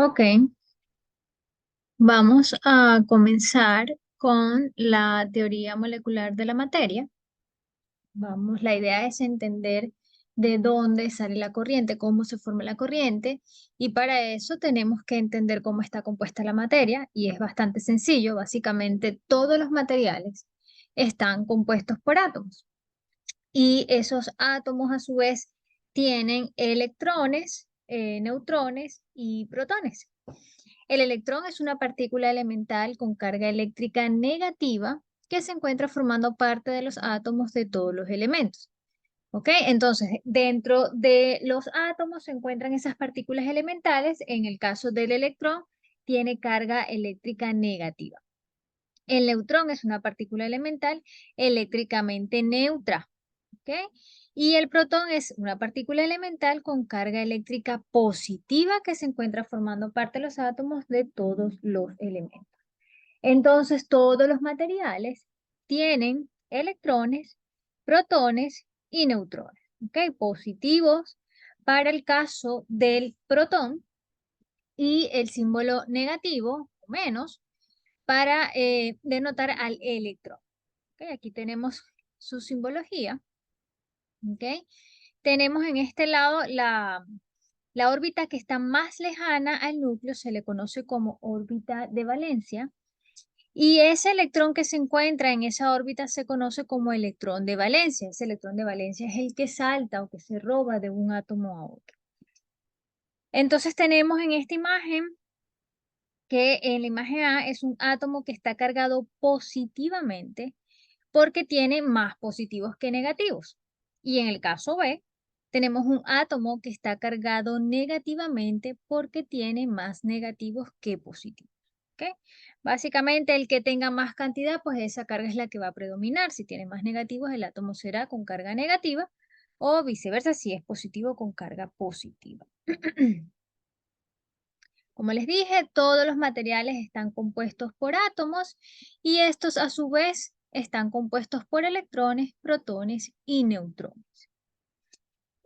Ok, vamos a comenzar con la teoría molecular de la materia. La idea es entender de dónde sale la corriente, cómo se forma la corriente, y para eso tenemos que entender cómo está compuesta la materia, y es bastante sencillo. Básicamente, todos los materiales están compuestos por átomos, y esos átomos a su vez tienen electrones, neutrones y protones. El electrón es una partícula elemental con carga eléctrica negativa que se encuentra formando parte de los átomos de todos los elementos. ¿Ok? Entonces, dentro de los átomos se encuentran esas partículas elementales. En el caso del electrón, tiene carga eléctrica negativa. El neutrón es una partícula elemental eléctricamente neutra. ¿Ok? Y el protón es una partícula elemental con carga eléctrica positiva que se encuentra formando parte de los átomos de todos los elementos. Entonces, todos los materiales tienen electrones, protones y neutrones. ¿Ok? Positivos para el caso del protón y el símbolo negativo, o menos, para denotar al electrón. ¿Ok? Aquí tenemos su simbología. ¿Ok? Tenemos en este lado la órbita que está más lejana al núcleo, se le conoce como órbita de valencia, y ese electrón que se encuentra en esa órbita se conoce como electrón de valencia. Ese electrón de valencia es el que salta o que se roba de un átomo a otro. Entonces tenemos en esta imagen que en la imagen A es un átomo que está cargado positivamente porque tiene más positivos que negativos. Y en el caso B, tenemos un átomo que está cargado negativamente porque tiene más negativos que positivos. ¿Ok? Básicamente, el que tenga más cantidad, pues esa carga es la que va a predominar. Si tiene más negativos, el átomo será con carga negativa, o viceversa, si es positivo, con carga positiva. Como les dije, todos los materiales están compuestos por átomos, y estos a su vez están compuestos por electrones, protones y neutrones.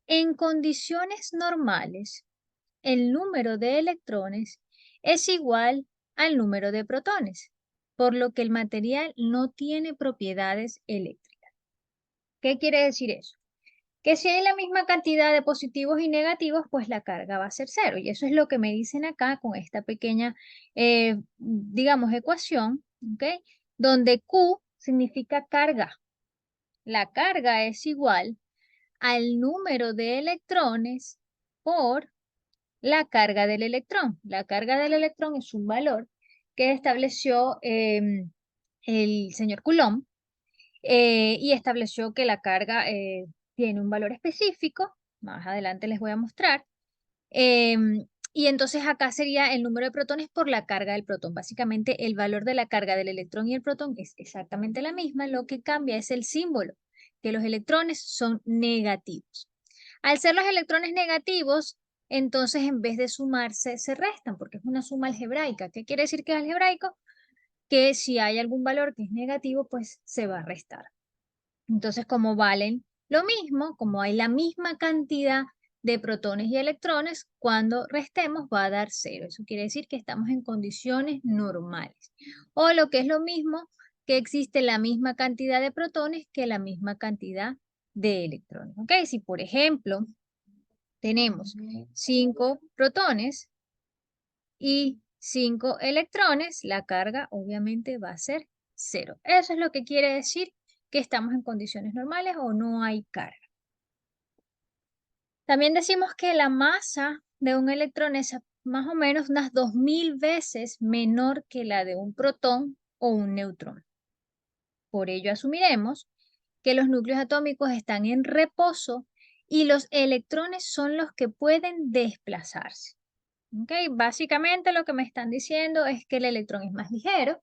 En condiciones normales, el número de electrones es igual al número de protones, por lo que el material no tiene propiedades eléctricas. ¿Qué quiere decir eso? Que si hay la misma cantidad de positivos y negativos, pues la carga va a ser cero. Y eso es lo que me dicen acá con esta pequeña, digamos, ecuación, ¿ok? Donde Q significa carga. La carga es igual al número de electrones por la carga del electrón. La carga del electrón es un valor que estableció el señor Coulomb, y estableció que la carga tiene un valor específico. Más adelante les voy a mostrar. Y entonces acá sería el número de protones por la carga del protón. Básicamente el valor de la carga del electrón y el protón es exactamente la misma. Lo que cambia es el símbolo, que los electrones son negativos. Al ser los electrones negativos, entonces en vez de sumarse, se restan, porque es una suma algebraica. ¿Qué quiere decir que es algebraico? Que si hay algún valor que es negativo, pues se va a restar. Entonces, como valen lo mismo, como hay la misma cantidad de protones y electrones, cuando restemos va a dar cero. Eso quiere decir que estamos en condiciones normales. O lo que es lo mismo, que existe la misma cantidad de protones que la misma cantidad de electrones. ¿Ok? Si, por ejemplo, tenemos 5 protones y 5 electrones, la carga obviamente va a ser cero. Eso es lo que quiere decir que estamos en condiciones normales o no hay carga. También decimos que la masa de un electrón es más o menos unas 2000 veces menor que la de un protón o un neutrón. Por ello asumiremos que los núcleos atómicos están en reposo y los electrones son los que pueden desplazarse. ¿Okay? Básicamente lo que me están diciendo es que el electrón es más ligero,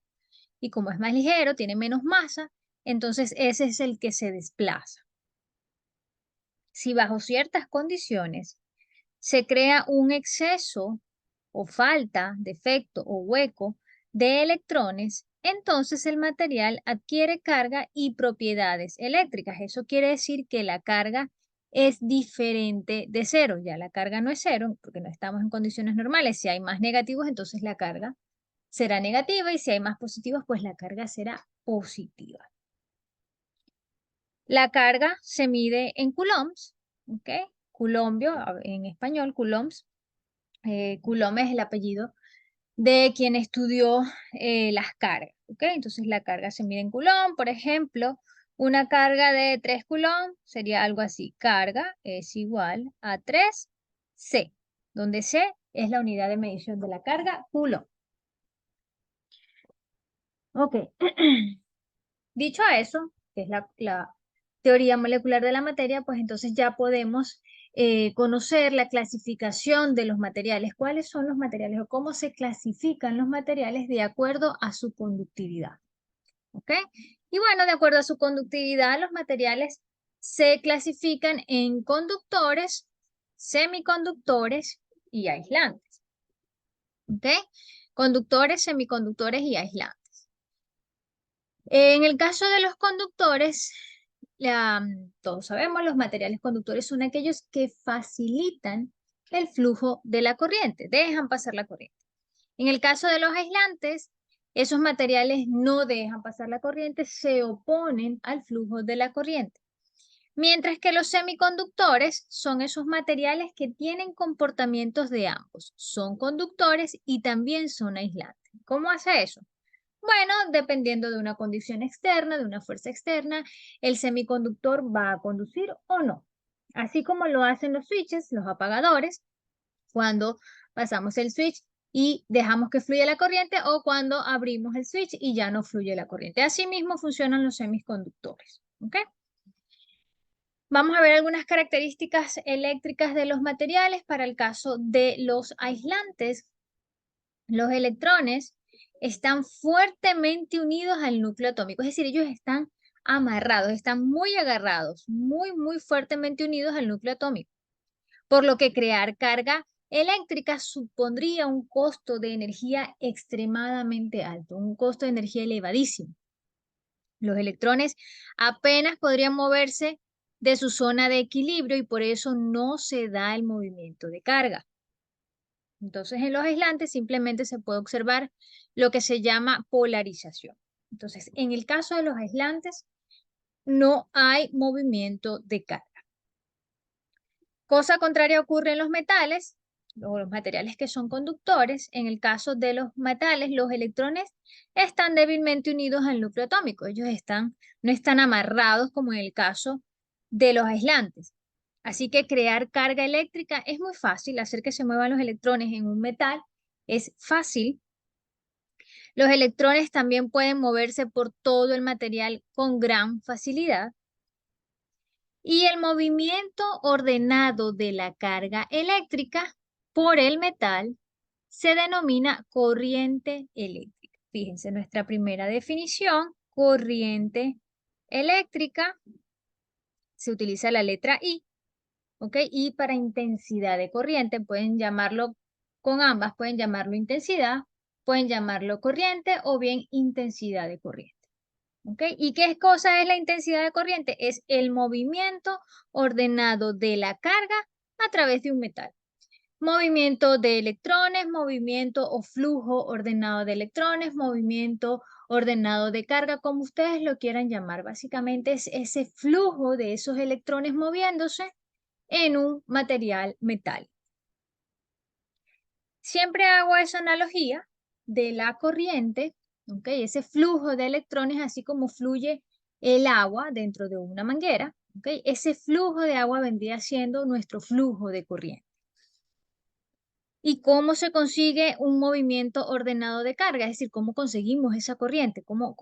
y como es más ligero, tiene menos masa, entonces ese es el que se desplaza. Si bajo ciertas condiciones se crea un exceso o falta, defecto o hueco de electrones, entonces el material adquiere carga y propiedades eléctricas. Eso quiere decir que la carga es diferente de cero. Ya la carga no es cero porque no estamos en condiciones normales. Si hay más negativos, entonces la carga será negativa y si hay más positivos, pues la carga será positiva. La carga se mide en coulombs, ¿ok? Coulombio, en español, coulombs. Coulomb es el apellido de quien estudió las cargas, ¿ok? Entonces la carga se mide en coulomb, por ejemplo, una carga de 3 coulomb sería algo así, carga es igual a 3C, donde C es la unidad de medición de la carga, coulomb. Ok, dicho eso, que es la teoría molecular de la materia, pues entonces ya podemos conocer la clasificación de los materiales, cuáles son los materiales o cómo se clasifican los materiales de acuerdo a su conductividad. ¿Ok? Y bueno, de acuerdo a su conductividad, los materiales se clasifican en conductores, semiconductores y aislantes. ¿Ok? Conductores, semiconductores y aislantes. En el caso de los conductores, todos sabemos, los materiales conductores son aquellos que facilitan el flujo de la corriente, dejan pasar la corriente. En el caso de los aislantes, esos materiales no dejan pasar la corriente, se oponen al flujo de la corriente. Mientras que los semiconductores son esos materiales que tienen comportamientos de ambos, son conductores y también son aislantes. ¿Cómo hace eso? Bueno, dependiendo de una condición externa, de una fuerza externa, el semiconductor va a conducir o no. Así como lo hacen los switches, los apagadores, cuando pasamos el switch y dejamos que fluya la corriente o cuando abrimos el switch y ya no fluye la corriente. Así mismo funcionan los semiconductores. ¿Ok? Vamos a ver algunas características eléctricas de los materiales para el caso de los aislantes. Los electrones están fuertemente unidos al núcleo atómico, es decir, ellos están amarrados, están muy agarrados, muy fuertemente unidos al núcleo atómico, por lo que crear carga eléctrica supondría un costo de energía extremadamente alto, un costo de energía elevadísimo. Los electrones apenas podrían moverse de su zona de equilibrio y por eso no se da el movimiento de carga. Entonces, en los aislantes simplemente se puede observar lo que se llama polarización. Entonces, en el caso de los aislantes, no hay movimiento de carga. Cosa contraria ocurre en los metales, o los materiales que son conductores. En el caso de los metales, los electrones están débilmente unidos al núcleo atómico. Ellos no están amarrados como en el caso de los aislantes. Así que crear carga eléctrica es muy fácil, hacer que se muevan los electrones en un metal es fácil. Los electrones también pueden moverse por todo el material con gran facilidad. Y el movimiento ordenado de la carga eléctrica por el metal se denomina corriente eléctrica. Fíjense, nuestra primera definición, corriente eléctrica, se utiliza la letra I. ¿Ok? Y para intensidad de corriente pueden llamarlo con ambas, pueden llamarlo intensidad, pueden llamarlo corriente o bien intensidad de corriente. ¿Ok? ¿Y qué cosa es la intensidad de corriente? Es el movimiento ordenado de la carga a través de un metal. Movimiento de electrones, movimiento o flujo ordenado de electrones, movimiento ordenado de carga, como ustedes lo quieran llamar. Básicamente es ese flujo de esos electrones moviéndose en un material metálico. Siempre hago esa analogía de la corriente, ¿ok? Ese flujo de electrones, así como fluye el agua dentro de una manguera, ¿ok? Ese flujo de agua vendría siendo nuestro flujo de corriente. ¿Y cómo se consigue un movimiento ordenado de carga? Es decir, ¿cómo conseguimos esa corriente? ¿Cómo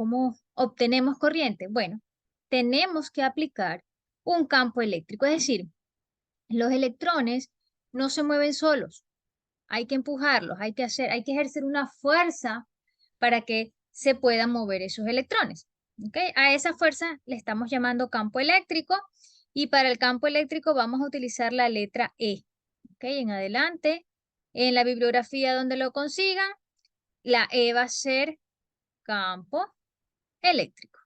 obtenemos corriente? Bueno, tenemos que aplicar un campo eléctrico, es decir, los electrones no se mueven solos, hay que empujarlos, hay que ejercer una fuerza para que se puedan mover esos electrones. ¿Okay? A esa fuerza le estamos llamando campo eléctrico y para el campo eléctrico vamos a utilizar la letra E. ¿Okay? En adelante, en la bibliografía donde lo consigan, la E va a ser campo eléctrico.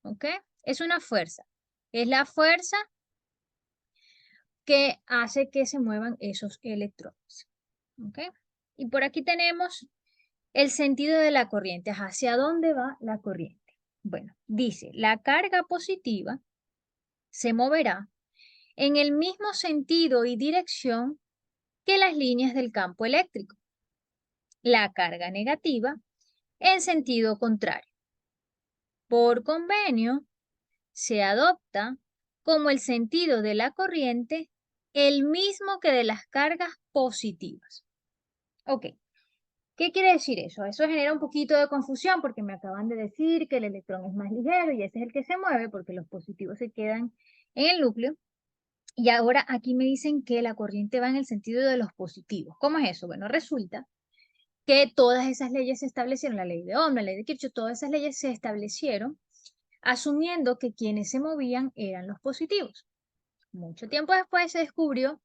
¿Okay? Es una fuerza. Es la fuerza que hace que se muevan esos electrones. ¿Ok? Y por aquí tenemos el sentido de la corriente. ¿Hacia dónde va la corriente? Bueno, dice, la carga positiva se moverá en el mismo sentido y dirección que las líneas del campo eléctrico. La carga negativa en sentido contrario. Por convenio, se adopta como el sentido de la corriente el mismo que de las cargas positivas. Ok, ¿qué quiere decir eso? Eso genera un poquito de confusión porque me acaban de decir que el electrón es más ligero y ese es el que se mueve porque los positivos se quedan en el núcleo. Y ahora aquí me dicen que la corriente va en el sentido de los positivos. ¿Cómo es eso? Bueno, resulta que todas esas leyes se establecieron, la ley de Ohm, la ley de Kirchhoff, todas esas leyes se establecieron asumiendo que quienes se movían eran los positivos. Mucho tiempo después se descubrió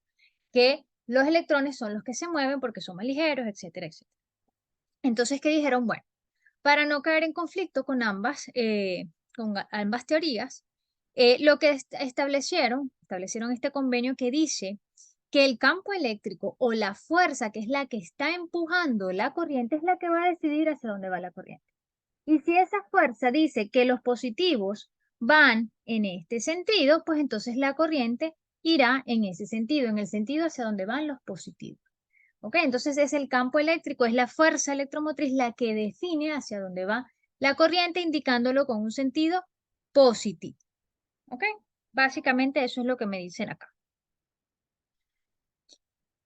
que los electrones son los que se mueven porque son más ligeros, etcétera, etcétera. Entonces, ¿qué dijeron? Bueno, para no caer en conflicto con ambas teorías, lo que establecieron este convenio que dice que el campo eléctrico o la fuerza que es la que está empujando la corriente es la que va a decidir hacia dónde va la corriente. Y si esa fuerza dice que los positivos van en este sentido, pues entonces la corriente irá en ese sentido, en el sentido hacia donde van los positivos. ¿Ok? Entonces es el campo eléctrico, es la fuerza electromotriz la que define hacia dónde va la corriente, indicándolo con un sentido positivo. ¿Ok? Básicamente eso es lo que me dicen acá.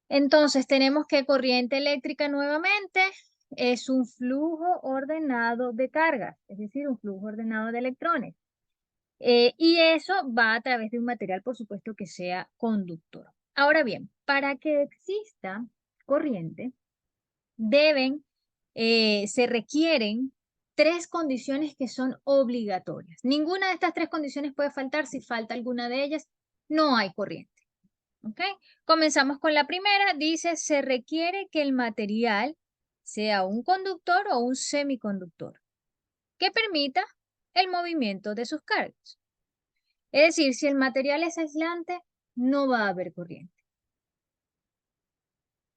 Entonces tenemos que corriente eléctrica nuevamente es un flujo ordenado de cargas, es decir, un flujo ordenado de electrones. Y eso va a través de un material, por supuesto, que sea conductor. Ahora bien, para que exista corriente, se requieren tres condiciones que son obligatorias. Ninguna de estas tres condiciones puede faltar. Si falta alguna de ellas, no hay corriente. ¿Ok? Comenzamos con la primera. Dice, se requiere que el material sea un conductor o un semiconductor que permita el movimiento de sus cargas. Es decir, si el material es aislante, no va a haber corriente.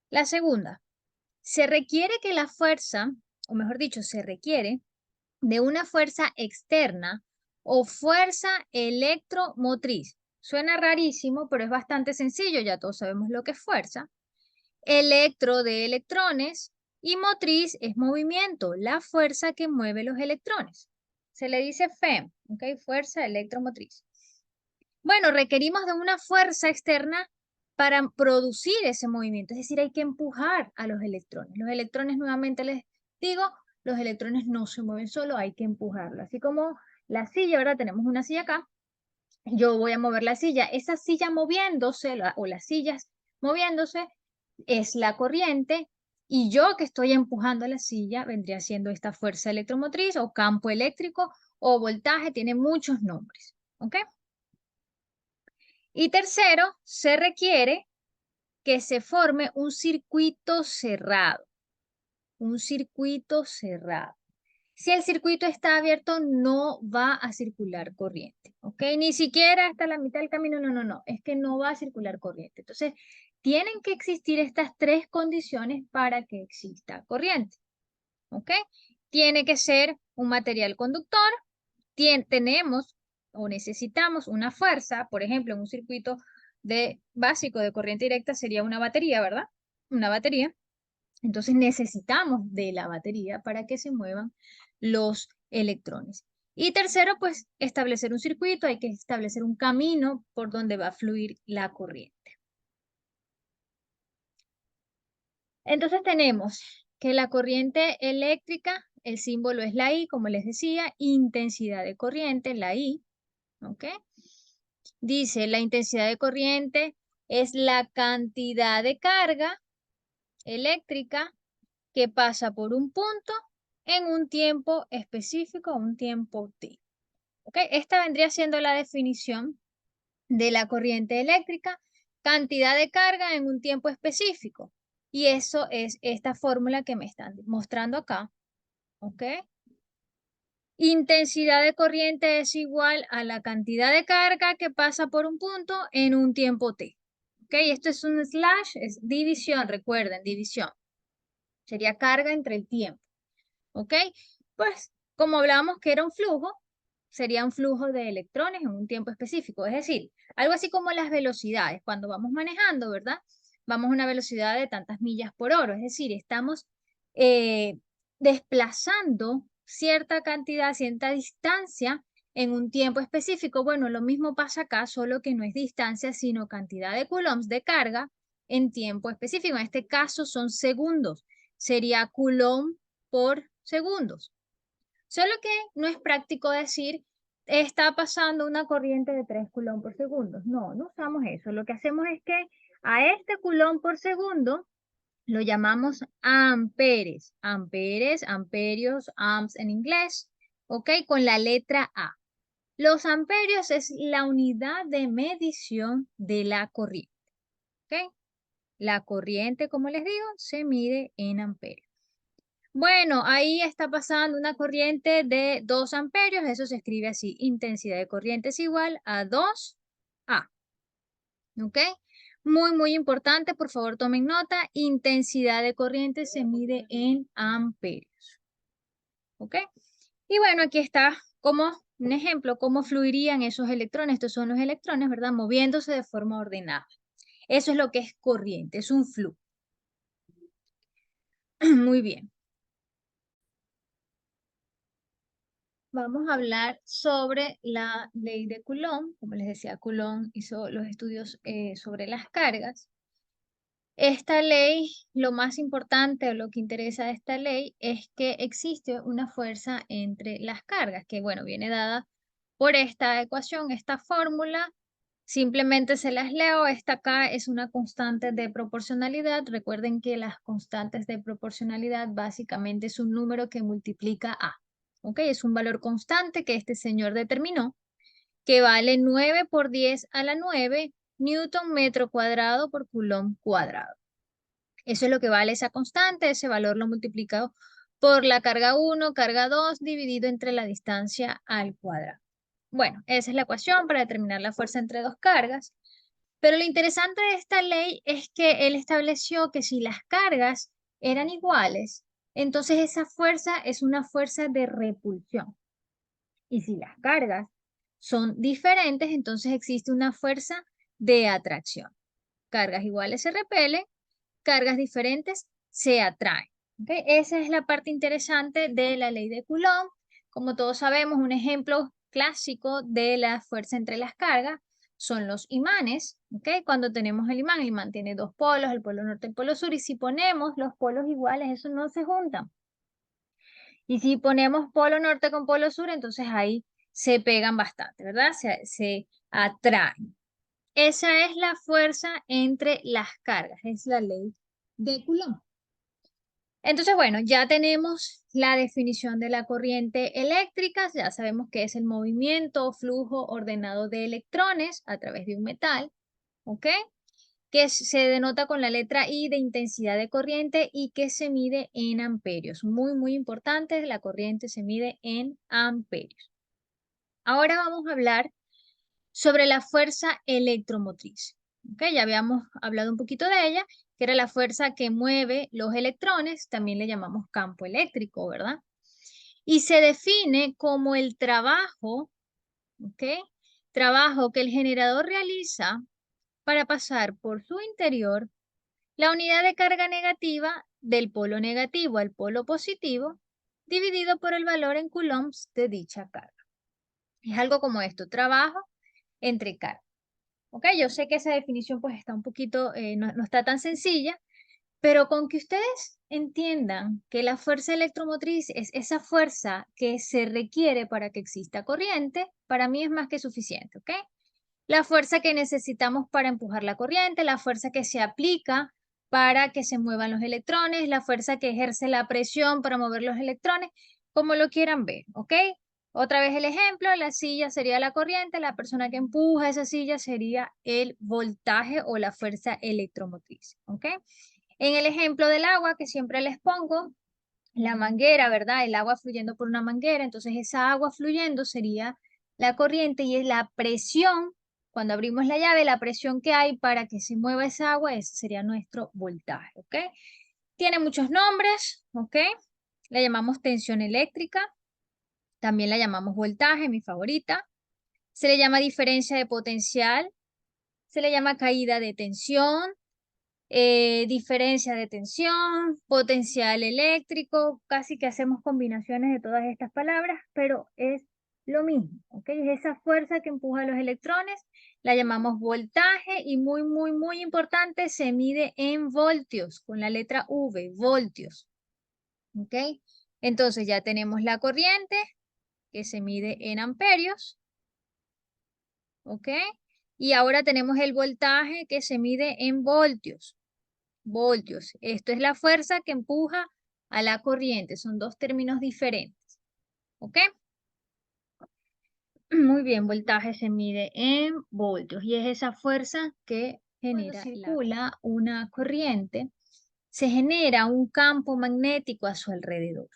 La segunda, se requiere que la fuerza, o mejor dicho, se requiere de una fuerza externa o fuerza electromotriz. Suena rarísimo, pero es bastante sencillo, ya todos sabemos lo que es fuerza. Electro de electrones y motriz es movimiento, la fuerza que mueve los electrones. Se le dice FEM, ¿ok? Fuerza electromotriz. Bueno, requerimos de una fuerza externa para producir ese movimiento, es decir, hay que empujar a los electrones. Los electrones, nuevamente les digo, los electrones no se mueven solo, hay que empujarlo. Así como la silla, ahora tenemos una silla acá, yo voy a mover la silla, esa silla moviéndose o las sillas moviéndose es la corriente y yo que estoy empujando la silla vendría siendo esta fuerza electromotriz o campo eléctrico o voltaje, tiene muchos nombres, ¿ok? Y tercero, se requiere que se forme un circuito cerrado. Un circuito cerrado. Si el circuito está abierto, no va a circular corriente, ¿ok? Ni siquiera hasta la mitad del camino, no, no, no, es que no va a circular corriente. Entonces, tienen que existir estas tres condiciones para que exista corriente, ¿ok? Tiene que ser un material conductor, tenemos o necesitamos una fuerza, por ejemplo, en un circuito básico de corriente directa sería una batería, ¿verdad? Una batería. Entonces necesitamos de la batería para que se muevan los electrones. Y tercero, pues establecer un circuito, hay que establecer un camino por donde va a fluir la corriente. Entonces tenemos que la corriente eléctrica, el símbolo es la I, como les decía, intensidad de corriente, la I, ¿ok? Dice, la intensidad de corriente es la cantidad de carga eléctrica que pasa por un punto en un tiempo específico, un tiempo t. ¿Ok? Esta vendría siendo la definición de la corriente eléctrica, cantidad de carga en un tiempo específico. Y eso es esta fórmula que me están mostrando acá. ¿Ok? Intensidad de corriente es igual a la cantidad de carga que pasa por un punto en un tiempo t. ¿Ok? Esto es un slash, es división, recuerden, división. Sería carga entre el tiempo. ¿Ok? Pues, como hablábamos que era un flujo, sería un flujo de electrones en un tiempo específico. Es decir, algo así como las velocidades. Cuando vamos manejando, ¿verdad? Vamos a una velocidad de tantas millas por hora. Es decir, estamos eh, desplazando cierta cantidad, cierta distancia en un tiempo específico. Bueno, lo mismo pasa acá, solo que no es distancia, sino cantidad de coulombs de carga en tiempo específico. En este caso son segundos. Sería coulomb por segundos. Solo que no es práctico decir, está pasando una corriente de 3 coulombs por segundo. No, no usamos eso. Lo que hacemos es que a este coulomb por segundo lo llamamos amperes. Amperes, amperios, amps en inglés, ¿ok? Con la letra A. Los amperios es la unidad de medición de la corriente, ¿ok? La corriente, como les digo, se mide en amperios. Bueno, ahí está pasando una corriente de 2 amperios, eso se escribe así, intensidad de corriente es igual a 2A, ¿ok? Muy, muy importante, por favor tomen nota, intensidad de corriente se mide en amperios, ¿ok? Y bueno, aquí está como un ejemplo, cómo fluirían esos electrones, estos son los electrones, ¿verdad? Moviéndose de forma ordenada. Eso es lo que es corriente, es un flujo. Muy bien. Vamos a hablar sobre la ley de Coulomb. Como les decía, Coulomb hizo los estudios sobre las cargas. Esta ley, lo más importante o lo que interesa de esta ley es que existe una fuerza entre las cargas, que bueno, viene dada por esta ecuación, esta fórmula. Simplemente se las leo. Esta acá es una constante de proporcionalidad. Recuerden que las constantes de proporcionalidad básicamente es un número que multiplica a. ¿Ok? Es un valor constante que este señor determinó, que vale 9 por 10 a la 9 newton metro cuadrado por coulomb cuadrado. Eso es lo que vale esa constante. Ese valor lo multiplicado por la carga 1, carga 2, dividido entre la distancia al cuadrado. Bueno, esa es la ecuación para determinar la fuerza entre dos cargas. Pero lo interesante de esta ley es que él estableció que si las cargas eran iguales, entonces esa fuerza es una fuerza de repulsión. Y si las cargas son diferentes, entonces existe una fuerza de atracción. Cargas iguales se repelen, cargas diferentes se atraen. ¿Ok? Esa es la parte interesante de la ley de Coulomb. Como todos sabemos, un ejemplo clásico de la fuerza entre las cargas son los imanes. ¿Ok? Cuando tenemos el imán tiene dos polos, el polo norte y el polo sur, y si ponemos los polos iguales, eso no se juntan. Y si ponemos polo norte con polo sur, entonces ahí se pegan bastante, ¿verdad? Se atraen. Esa es la fuerza entre las cargas, es la ley de Coulomb. Entonces, bueno, ya tenemos la definición de la corriente eléctrica, ya sabemos que es el movimiento o flujo ordenado de electrones a través de un metal, ¿ok? Que se denota con la letra I de intensidad de corriente y que se mide en amperios. Muy, muy importante, la corriente se mide en amperios. Ahora vamos a hablar sobre la fuerza electromotriz. ¿Ok? Ya habíamos hablado un poquito de ella, que era la fuerza que mueve los electrones, también le llamamos campo eléctrico, ¿verdad? Y se define como el trabajo, ¿ok? Trabajo que el generador realiza para pasar por su interior la unidad de carga negativa del polo negativo al polo positivo, dividido por el valor en coulombs de dicha carga. Es algo como esto, trabajo entre cargas. Ok, yo sé que esa definición pues está un poquito, no está tan sencilla, pero con que ustedes entiendan que la fuerza electromotriz es esa fuerza que se requiere para que exista corriente, para mí es más que suficiente, ¿ok? La fuerza que necesitamos para empujar la corriente, la fuerza que se aplica para que se muevan los electrones, la fuerza que ejerce la presión para mover los electrones, como lo quieran ver, ¿ok? Otra vez el ejemplo, la silla sería la corriente, la persona que empuja esa silla sería el voltaje o la fuerza electromotriz, ¿ok? En el ejemplo del agua que siempre les pongo, la manguera, ¿verdad? El agua fluyendo por una manguera, entonces esa agua fluyendo sería la corriente y es la presión Cuando abrimos la llave, la presión que hay para que se mueva esa agua, ese sería nuestro voltaje, ¿ok? Tiene muchos nombres, ¿ok? La llamamos tensión eléctrica, también la llamamos voltaje, mi favorita. Se le llama diferencia de potencial, se le llama caída de tensión, diferencia de tensión, potencial eléctrico, casi que hacemos combinaciones de todas estas palabras, pero es lo mismo, ¿ok? Es esa fuerza que empuja a los electrones, la llamamos voltaje y muy, muy, muy importante, se mide en voltios, con la letra V, voltios, ¿ok? Entonces ya tenemos la corriente que se mide en amperios, ¿ok? Y ahora tenemos el voltaje que se mide en voltios. Voltios. Esto es la fuerza que empuja a la corriente. Son dos términos diferentes. ¿Ok? Muy bien, voltaje se mide en voltios y es esa fuerza que genera. Cuando circula una corriente, se genera un campo magnético a su alrededor.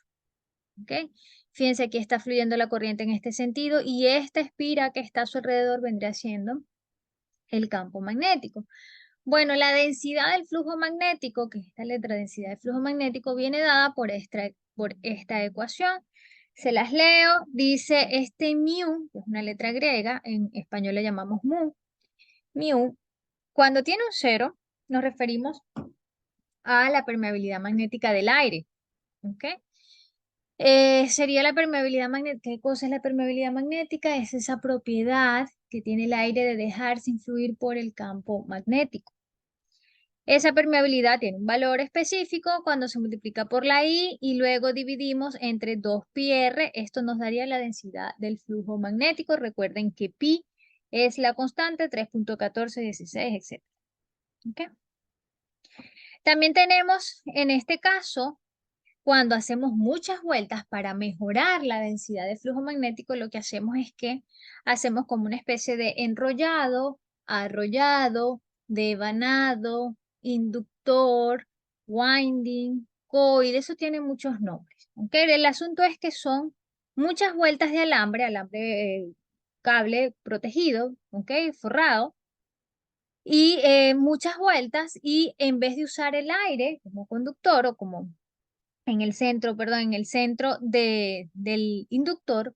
¿Ok? Fíjense, aquí está fluyendo la corriente en este sentido y esta espira que está a su alrededor vendría siendo el campo magnético. Bueno, la densidad del flujo magnético, que es esta letra densidad del flujo magnético, viene dada por esta ecuación. Se las leo. Dice este mu, que es una letra griega, en español le llamamos mu. Mu, cuando tiene un cero, nos referimos a la permeabilidad magnética del aire. ¿Ok? Sería la permeabilidad magnética. ¿Qué cosa es la permeabilidad magnética? Es esa propiedad que tiene el aire de dejarse influir por el campo magnético. Esa permeabilidad tiene un valor específico cuando se multiplica por la I y luego dividimos entre 2πr. Esto nos daría la densidad del flujo magnético. Recuerden que pi es la constante, 3.1416, etc. ¿Ok? También tenemos en este caso, cuando hacemos muchas vueltas para mejorar la densidad de flujo magnético, lo que hacemos es que hacemos como una especie de enrollado, arrollado, devanado, inductor, winding, coil, eso tiene muchos nombres. ¿Ok? El asunto es que son muchas vueltas de alambre, cable protegido, ¿ok? Forrado, y muchas vueltas, y en vez de usar el aire como conductor o como en el centro, perdón, en el centro del inductor,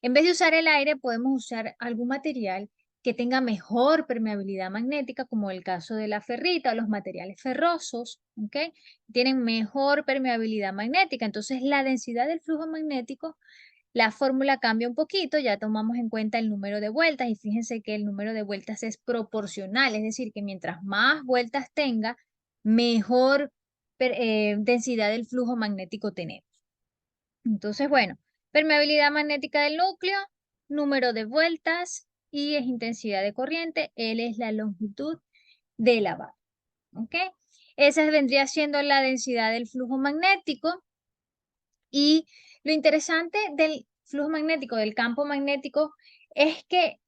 en vez de usar el aire, podemos usar algún material que tenga mejor permeabilidad magnética, como el caso de la ferrita o los materiales ferrosos, ¿ok? Tienen mejor permeabilidad magnética. Entonces, la densidad del flujo magnético, la fórmula cambia un poquito, ya tomamos en cuenta el número de vueltas y fíjense que el número de vueltas es proporcional, es decir, que mientras más vueltas tenga, mejor densidad del flujo magnético tenemos. Entonces, bueno, permeabilidad magnética del núcleo, número de vueltas, I es intensidad de corriente, L es la longitud de la barra. ¿Ok? Esa vendría siendo la densidad del flujo magnético. Y lo interesante del flujo magnético, del campo magnético, es que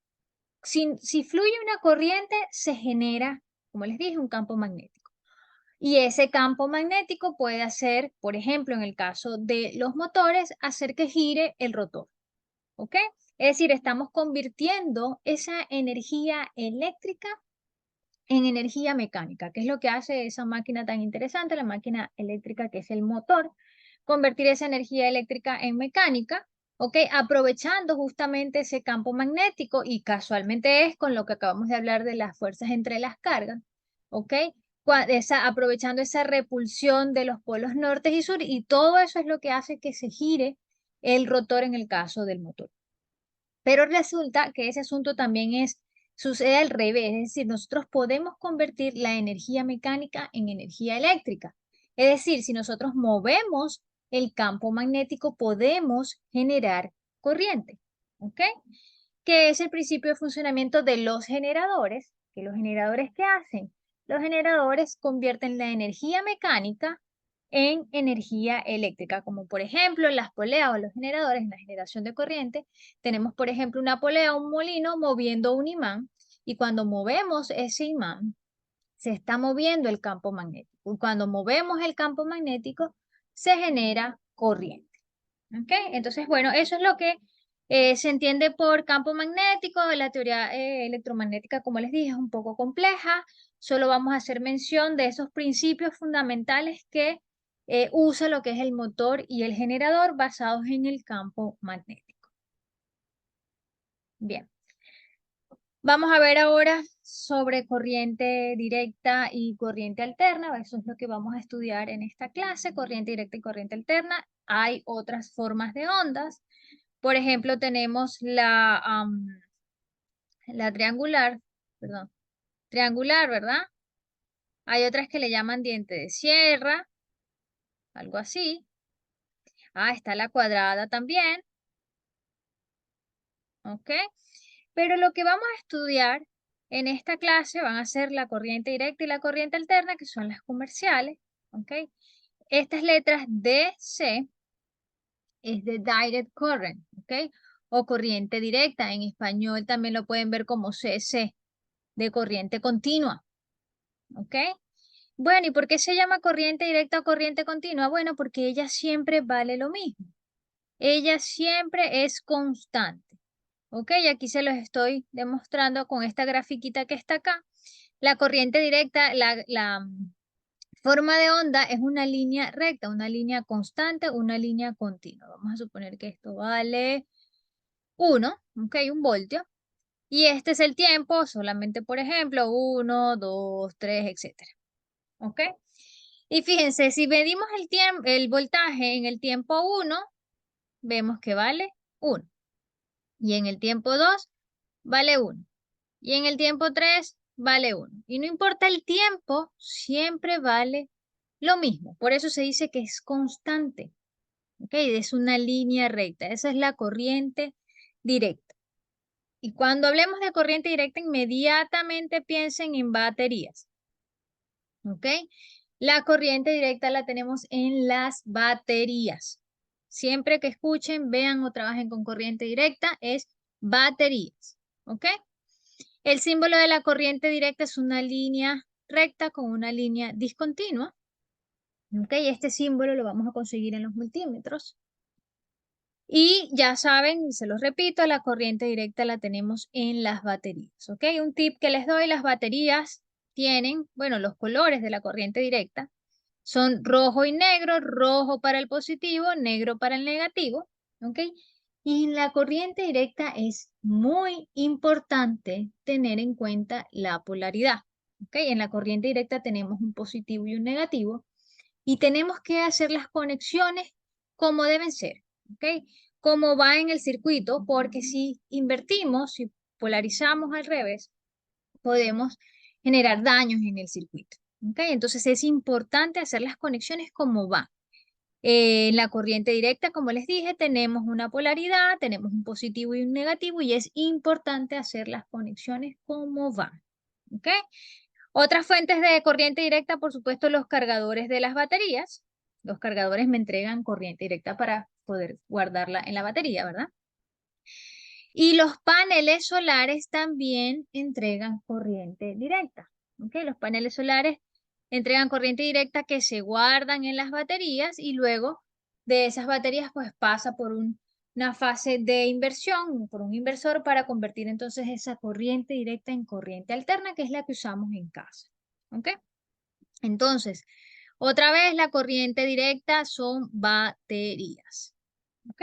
si fluye una corriente, se genera, como les dije, un campo magnético. Y ese campo magnético puede hacer, por ejemplo, en el caso de los motores, hacer que gire el rotor. ¿Ok? Es decir, estamos convirtiendo esa energía eléctrica en energía mecánica, que es lo que hace esa máquina tan interesante, la máquina eléctrica que es el motor, convertir esa energía eléctrica en mecánica, ¿ok? Aprovechando justamente ese campo magnético y casualmente es con lo que acabamos de hablar de las fuerzas entre las cargas, ¿ok? Aprovechando esa repulsión de los polos norte y sur y todo eso es lo que hace que se gire el rotor en el caso del motor. Pero resulta que ese asunto también sucede al revés, es decir, nosotros podemos convertir la energía mecánica en energía eléctrica. Es decir, si nosotros movemos el campo magnético, podemos generar corriente. ¿Ok? Que es el principio de funcionamiento de los generadores. ¿Que los generadores qué hacen? Los generadores convierten la energía mecánica en energía eléctrica, como por ejemplo las poleas o los generadores en la generación de corriente. Tenemos, por ejemplo, una polea, un molino moviendo un imán, y cuando movemos ese imán, se está moviendo el campo magnético. Y cuando movemos el campo magnético, se genera corriente. ¿Ok? Entonces, bueno, eso es lo que Se entiende por campo magnético, la teoría electromagnética, como les dije, es un poco compleja. Solo vamos a hacer mención de esos principios fundamentales que usa lo que es el motor y el generador basados en el campo magnético. Bien, vamos a ver ahora sobre corriente directa y corriente alterna. Eso es lo que vamos a estudiar en esta clase, corriente directa y corriente alterna. Hay otras formas de ondas. Por ejemplo, tenemos la triangular, perdón, triangular, ¿verdad? Hay otras que le llaman diente de sierra, algo así. Ah, está la cuadrada también, ¿ok? Pero lo que vamos a estudiar en esta clase van a ser la corriente directa y la corriente alterna, que son las comerciales, ¿ok? Estas letras DC es de direct current, ¿ok? O corriente directa. En español también lo pueden ver como CC, de corriente continua, ¿ok? Bueno, ¿y por qué se llama corriente directa o corriente continua? Bueno, porque ella siempre vale lo mismo. Ella siempre es constante. ¿Ok? Aquí se los estoy demostrando con esta grafiquita que está acá. La corriente directa, la forma de onda es una línea recta, una línea constante, una línea continua. Vamos a suponer que esto vale 1, ¿ok? 1 voltio. Y este es el tiempo, solamente por ejemplo, 1, 2, 3, etcétera. ¿Ok? Y fíjense, si medimos el voltaje en el tiempo 1, vemos que vale 1. Y en el tiempo 2, vale 1. Y en el tiempo 3, vale 1. Y no importa el tiempo, siempre vale lo mismo. Por eso se dice que es constante. ¿Ok? Es una línea recta. Esa es la corriente directa. Y cuando hablemos de corriente directa, inmediatamente piensen en baterías. ¿Ok? La corriente directa la tenemos en las baterías. Siempre que escuchen, vean o trabajen con corriente directa, es baterías. ¿Ok? El símbolo de la corriente directa es una línea recta con una línea discontinua. ¿Ok? Este símbolo lo vamos a conseguir en los multímetros. Y ya saben, se los repito, la corriente directa la tenemos en las baterías. ¿Ok? Un tip que les doy, las baterías tienen, bueno, los colores de la corriente directa son rojo y negro, rojo para el positivo, negro para el negativo, ¿ok? Y en la corriente directa es muy importante tener en cuenta la polaridad, ¿ok? En la corriente directa tenemos un positivo y un negativo y tenemos que hacer las conexiones como deben ser, ¿ok? Como va en el circuito, porque si invertimos, si polarizamos al revés, podemos generar daños en el circuito. ¿Okay? Entonces es importante hacer las conexiones como va. En la corriente directa, como les dije, tenemos una polaridad, tenemos un positivo y un negativo y es importante hacer las conexiones como van. ¿Okay? Otras fuentes de corriente directa, por supuesto, los cargadores de las baterías. Los cargadores me entregan corriente directa para poder guardarla en la batería, ¿verdad? Y los paneles solares también entregan corriente directa. ¿Ok? Los paneles solares entregan corriente directa que se guardan en las baterías y luego de esas baterías pues pasa por una fase de inversión, por un inversor para convertir entonces esa corriente directa en corriente alterna, que es la que usamos en casa. ¿Ok? Entonces, otra vez la corriente directa son baterías. ¿Ok?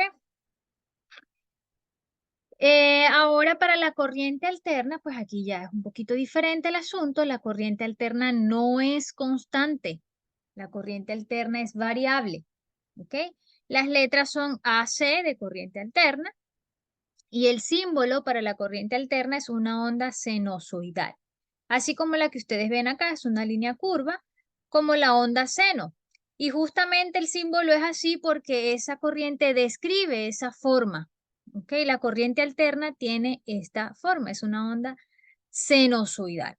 Ahora para la corriente alterna, pues aquí ya es un poquito diferente el asunto. La corriente alterna no es constante. La corriente alterna es variable. ¿Ok? Las letras son AC de corriente alterna y el símbolo para la corriente alterna es una onda sinusoidal. Así como la que ustedes ven acá es una línea curva, como la onda seno. Y justamente el símbolo es así porque esa corriente describe esa forma. ¿Ok? La corriente alterna tiene esta forma, es una onda sinusoidal.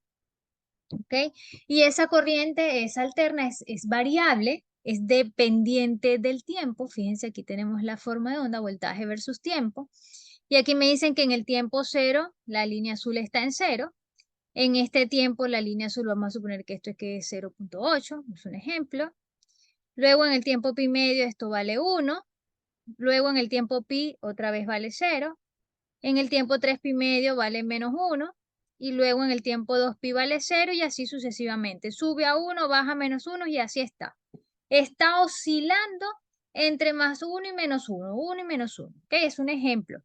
¿Ok? Y esa corriente es alterna, es variable, es dependiente del tiempo. Fíjense, aquí tenemos la forma de onda, voltaje versus tiempo. Y aquí me dicen que en el tiempo cero, la línea azul está en cero. En este tiempo, la línea azul, vamos a suponer que esto es que es 0,8, es un ejemplo. Luego en el tiempo pi medio, esto vale 1. Luego en el tiempo pi otra vez vale 0. En el tiempo 3 pi medio vale menos 1. Y luego en el tiempo 2 pi vale 0 y así sucesivamente. Sube a 1, baja a menos 1 y así está. Está oscilando entre más 1 y menos 1, 1 y menos 1. ¿Ok? Es un ejemplo.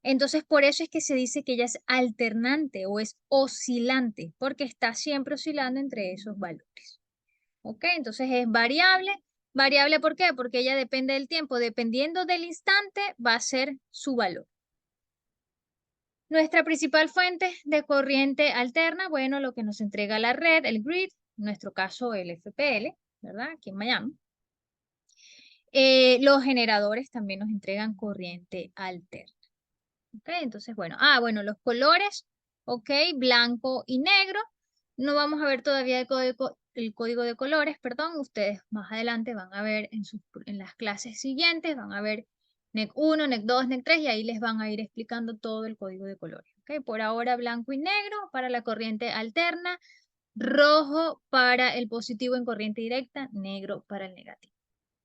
Entonces, por eso es que se dice que ella es alternante o es oscilante, porque está siempre oscilando entre esos valores. ¿Ok? Entonces es variable. ¿Variable por qué? Porque ella depende del tiempo. Dependiendo del instante, va a ser su valor. Nuestra principal fuente de corriente alterna, bueno, lo que nos entrega la red, el grid, en nuestro caso el FPL, ¿verdad? Aquí en Miami. Los generadores también nos entregan corriente alterna. ¿Ok? Entonces, bueno, bueno, los colores, ¿ok? Blanco y negro. No vamos a ver todavía el código de colores, perdón. Ustedes más adelante van a ver en las clases siguientes, van a ver NEC 1, NEC 2, NEC 3 y ahí les van a ir explicando todo el código de colores. ¿Ok? Por ahora blanco y negro para la corriente alterna, rojo para el positivo en corriente directa, negro para el negativo.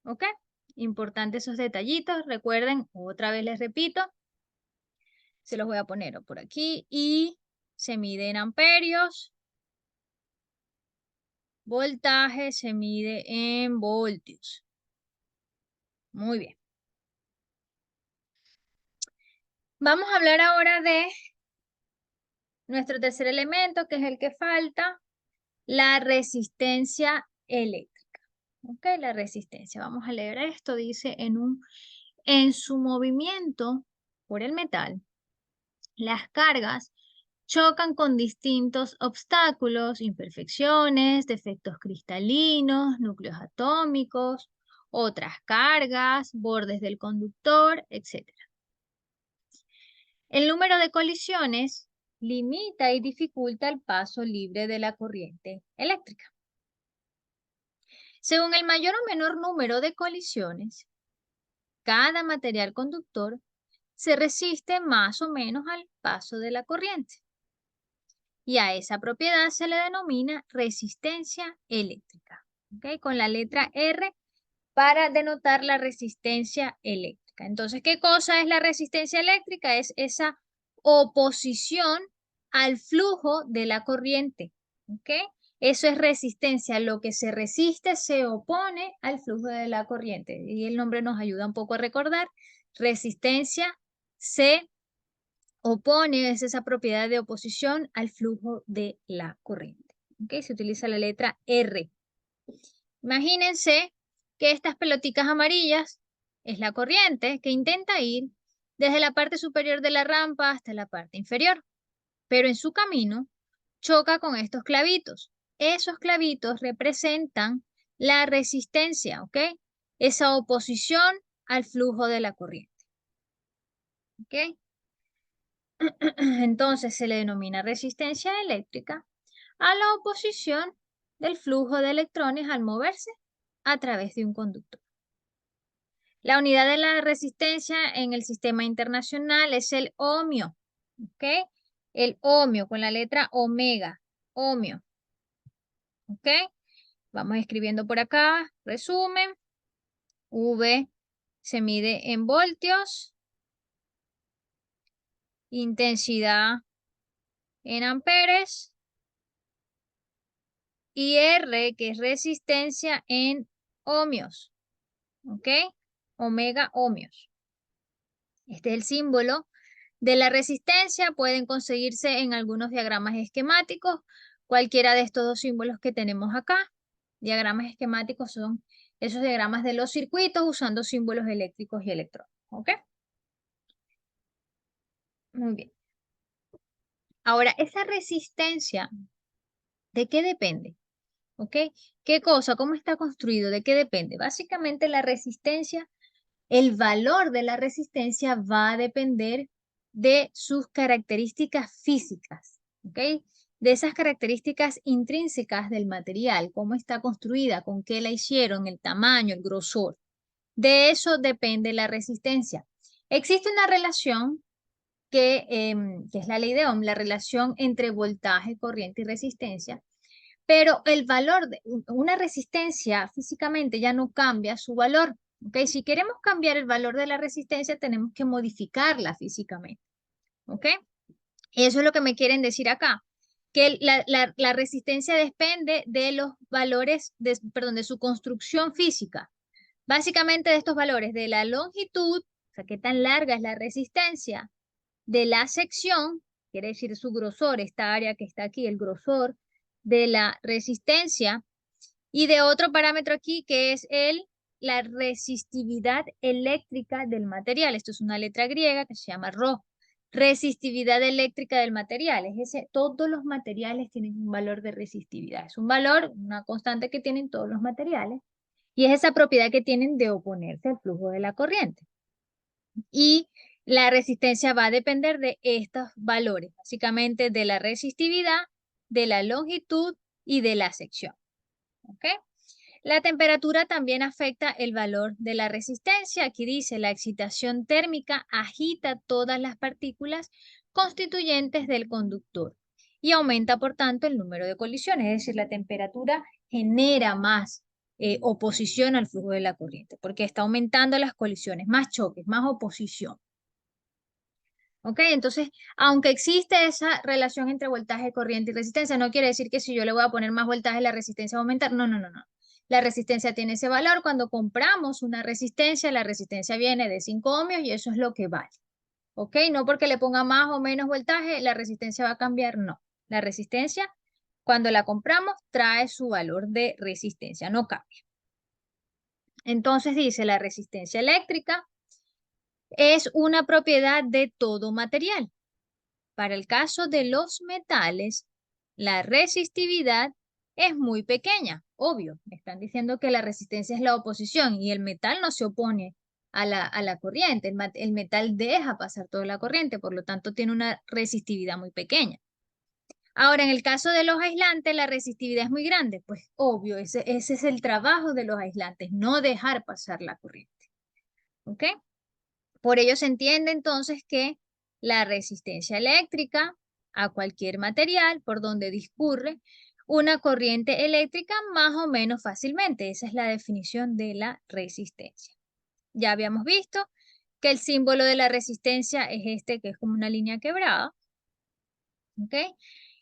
¿Ok? Importantes esos detallitos. Recuerden, otra vez les repito, se los voy a poner por aquí y se mide en amperios. Voltaje se mide en voltios. Muy bien. Vamos a hablar ahora de nuestro tercer elemento, que es el que falta, la resistencia eléctrica. ¿Ok? La resistencia. Vamos a leer esto. Dice, en su movimiento por el metal, las cargas chocan con distintos obstáculos, imperfecciones, defectos cristalinos, núcleos atómicos, otras cargas, bordes del conductor, etc. El número de colisiones limita y dificulta el paso libre de la corriente eléctrica. Según el mayor o menor número de colisiones, cada material conductor se resiste más o menos al paso de la corriente. Y a esa propiedad se le denomina resistencia eléctrica. ¿Ok? Con la letra R para denotar la resistencia eléctrica. Entonces, ¿qué cosa es la resistencia eléctrica? Es esa oposición al flujo de la corriente. ¿Ok? Eso es resistencia. Lo que se resiste se opone al flujo de la corriente. Y el nombre nos ayuda un poco a recordar. Resistencia se opone, es esa propiedad de oposición al flujo de la corriente. ¿Ok? Se utiliza la letra R. Imagínense que estas pelotitas amarillas es la corriente que intenta ir desde la parte superior de la rampa hasta la parte inferior, pero en su camino choca con estos clavitos. Esos clavitos representan la resistencia, ¿ok? Esa oposición al flujo de la corriente. ¿Ok? Entonces se le denomina resistencia eléctrica a la oposición del flujo de electrones al moverse a través de un conductor. La unidad de la resistencia en el sistema internacional es el ohmio, ¿ok? El ohmio con la letra omega, ohmio, ¿ok? Vamos escribiendo por acá, resumen, V se mide en voltios, intensidad en amperes, y R, que es resistencia en ohmios, ¿ok? Omega ohmios. Este es el símbolo de la resistencia. Pueden conseguirse en algunos diagramas esquemáticos, cualquiera de estos dos símbolos que tenemos acá. Diagramas esquemáticos son esos diagramas de los circuitos usando símbolos eléctricos y electrónicos, ¿ok? Muy bien. Ahora, esa resistencia, ¿de qué depende? ¿Ok? ¿Qué cosa? ¿Cómo está construido? ¿De qué depende? Básicamente la resistencia, el valor de la resistencia va a depender de sus características físicas, ¿ok? De esas características intrínsecas del material, cómo está construida, con qué la hicieron, el tamaño, el grosor. De eso depende la resistencia. Existe una relación que es la ley de Ohm, la relación entre voltaje, corriente y resistencia. Pero el valor de una resistencia físicamente ya no cambia su valor. ¿Ok? Si queremos cambiar el valor de la resistencia, tenemos que modificarla físicamente. ¿Ok? Eso es lo que me quieren decir acá, que la resistencia depende de los valores, perdón, de su construcción física. Básicamente de estos valores, de la longitud, o sea, qué tan larga es la resistencia, de la sección, quiere decir su grosor, esta área que está aquí, el grosor de la resistencia, y de otro parámetro aquí que es la resistividad eléctrica del material. Esto es una letra griega que se llama Rho. Resistividad eléctrica del material. Todos los materiales tienen un valor de resistividad. Es un valor, una constante que tienen todos los materiales. Y es esa propiedad que tienen de oponerse al flujo de la corriente. Y la resistencia va a depender de estos valores, básicamente de la resistividad, de la longitud y de la sección. ¿Ok? La temperatura también afecta el valor de la resistencia. Aquí dice, la excitación térmica agita todas las partículas constituyentes del conductor y aumenta, por tanto, el número de colisiones. Es decir, la temperatura genera más oposición al flujo de la corriente porque está aumentando las colisiones, más choques, más oposición. ¿Ok? Entonces, aunque existe esa relación entre voltaje, corriente y resistencia, no quiere decir que si yo le voy a poner más voltaje, la resistencia va a aumentar. No, no, no, no. La resistencia tiene ese valor. Cuando compramos una resistencia, la resistencia viene de 5 ohmios y eso es lo que vale. ¿Ok? No porque le ponga más o menos voltaje, la resistencia va a cambiar. No. La resistencia, cuando la compramos, trae su valor de resistencia, no cambia. Entonces dice, la resistencia eléctrica es una propiedad de todo material. Para el caso de los metales, la resistividad es muy pequeña, obvio. Me están diciendo que la resistencia es la oposición y el metal no se opone a la corriente. El metal deja pasar toda la corriente, por lo tanto tiene una resistividad muy pequeña. Ahora, en el caso de los aislantes, la resistividad es muy grande. Pues obvio, ese es el trabajo de los aislantes, no dejar pasar la corriente. ¿Ok? Por ello se entiende entonces que la resistencia eléctrica a cualquier material por donde discurre una corriente eléctrica más o menos fácilmente. Esa es la definición de la resistencia. Ya habíamos visto que el símbolo de la resistencia es este, que es como una línea quebrada. ¿Ok?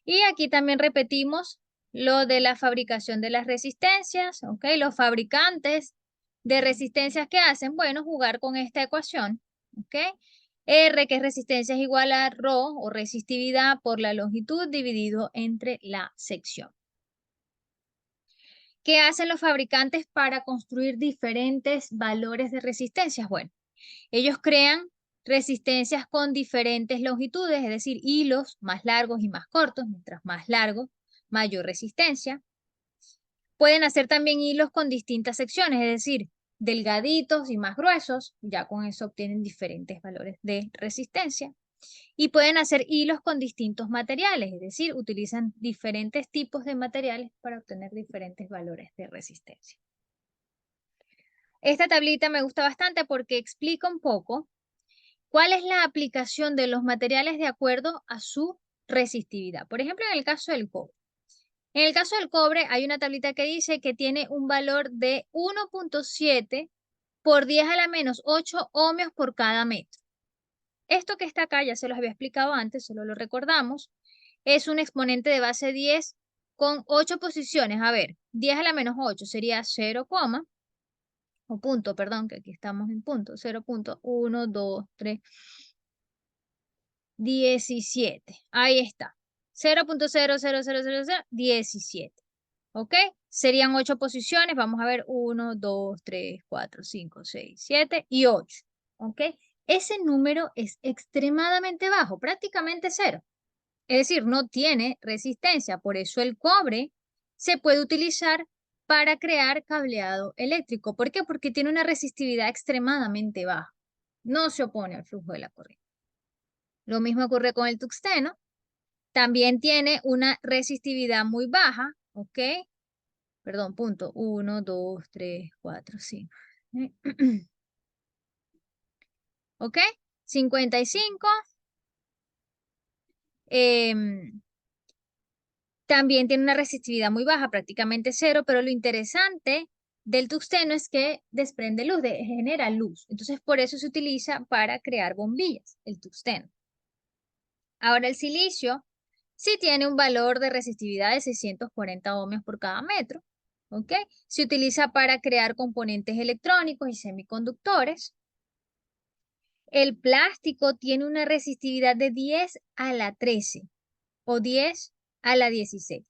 Y aquí también repetimos lo de la fabricación de las resistencias. ¿Ok? Los fabricantes de resistencias, ¿qué hacen? Bueno, jugar con esta ecuación. ¿Ok? R, que es resistencia, es igual a ρ o resistividad por la longitud dividido entre la sección. ¿Qué hacen los fabricantes para construir diferentes valores de resistencias? Bueno, ellos crean resistencias con diferentes longitudes, es decir, hilos más largos y más cortos. Mientras más largo, mayor resistencia. Pueden hacer también hilos con distintas secciones, es decir, delgaditos y más gruesos. Ya con eso obtienen diferentes valores de resistencia. Y pueden hacer hilos con distintos materiales, es decir, utilizan diferentes tipos de materiales para obtener diferentes valores de resistencia. Esta tablita me gusta bastante porque explica un poco cuál es la aplicación de los materiales de acuerdo a su resistividad. Por ejemplo, en el caso del cobre. En el caso del cobre hay una tablita que dice que tiene un valor de 1.7 por 10 a la menos 8 ohmios por cada metro. Esto que está acá, ya se los había explicado antes, solo lo recordamos, es un exponente de base 10 con 8 posiciones. A ver, 10 a la menos 8 sería 0, o punto, perdón, que aquí estamos en punto, 0.1, 2, 3, 17. Ahí está. 0.0000017. ¿Ok? Serían 8 posiciones. Vamos a ver 1, 2, 3, 4, 5, 6, 7 y 8. ¿Ok? Ese número es extremadamente bajo, prácticamente cero. Es decir, no tiene resistencia. Por eso el cobre se puede utilizar para crear cableado eléctrico. ¿Por qué? Porque tiene una resistividad extremadamente baja. No se opone al flujo de la corriente. Lo mismo ocurre con el tungsteno. También tiene una resistividad muy baja, ¿ok? Perdón, punto 1, 2, 3, 4, 5. ¿Ok? 55. También tiene una resistividad muy baja, prácticamente cero, pero lo interesante del tungsteno es que desprende luz, genera luz. Entonces, por eso se utiliza para crear bombillas, el tungsteno. Ahora, el silicio sí tiene un valor de resistividad de 640 ohmios por cada metro. ¿Ok? Se utiliza para crear componentes electrónicos y semiconductores. El plástico tiene una resistividad de 10 a la 13 o 10 a la 16.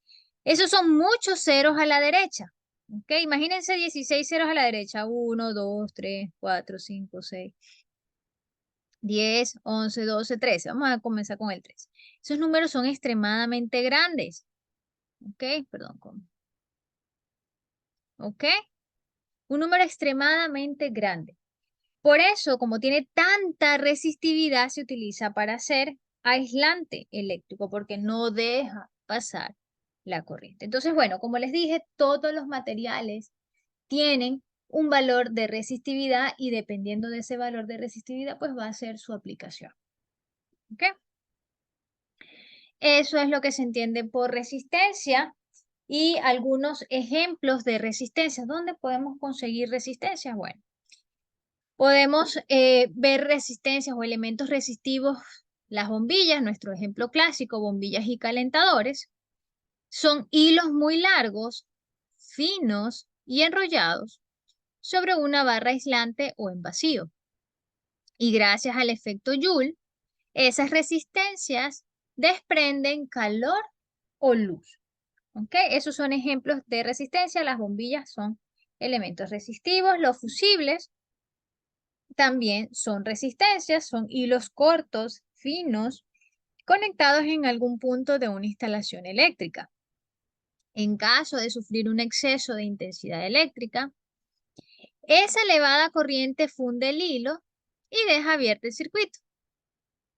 Esos son muchos ceros a la derecha. ¿Ok? Imagínense 16 ceros a la derecha. 1, 2, 3, 4, 5, 6, 10, 11, 12, 13. Vamos a comenzar con el 13. Esos números son extremadamente grandes. ¿Ok? Perdón. ¿Ok? Un número extremadamente grande. Por eso, como tiene tanta resistividad, se utiliza para hacer aislante eléctrico, porque no deja pasar la corriente. Entonces, bueno, como les dije, todos los materiales tienen un valor de resistividad y dependiendo de ese valor de resistividad, pues va a ser su aplicación. ¿Ok? Eso es lo que se entiende por resistencia y algunos ejemplos de resistencia. ¿Dónde podemos conseguir resistencia? Bueno, podemos ver resistencias o elementos resistivos, las bombillas, nuestro ejemplo clásico, bombillas y calentadores, son hilos muy largos, finos y enrollados sobre una barra aislante o en vacío. Y gracias al efecto Joule, esas resistencias desprenden calor o luz. ¿Ok? Esos son ejemplos de resistencia. Las bombillas son elementos resistivos. Los fusibles también son resistencias, son hilos cortos, finos, conectados en algún punto de una instalación eléctrica. En caso de sufrir un exceso de intensidad eléctrica, esa elevada corriente funde el hilo y deja abierto el circuito.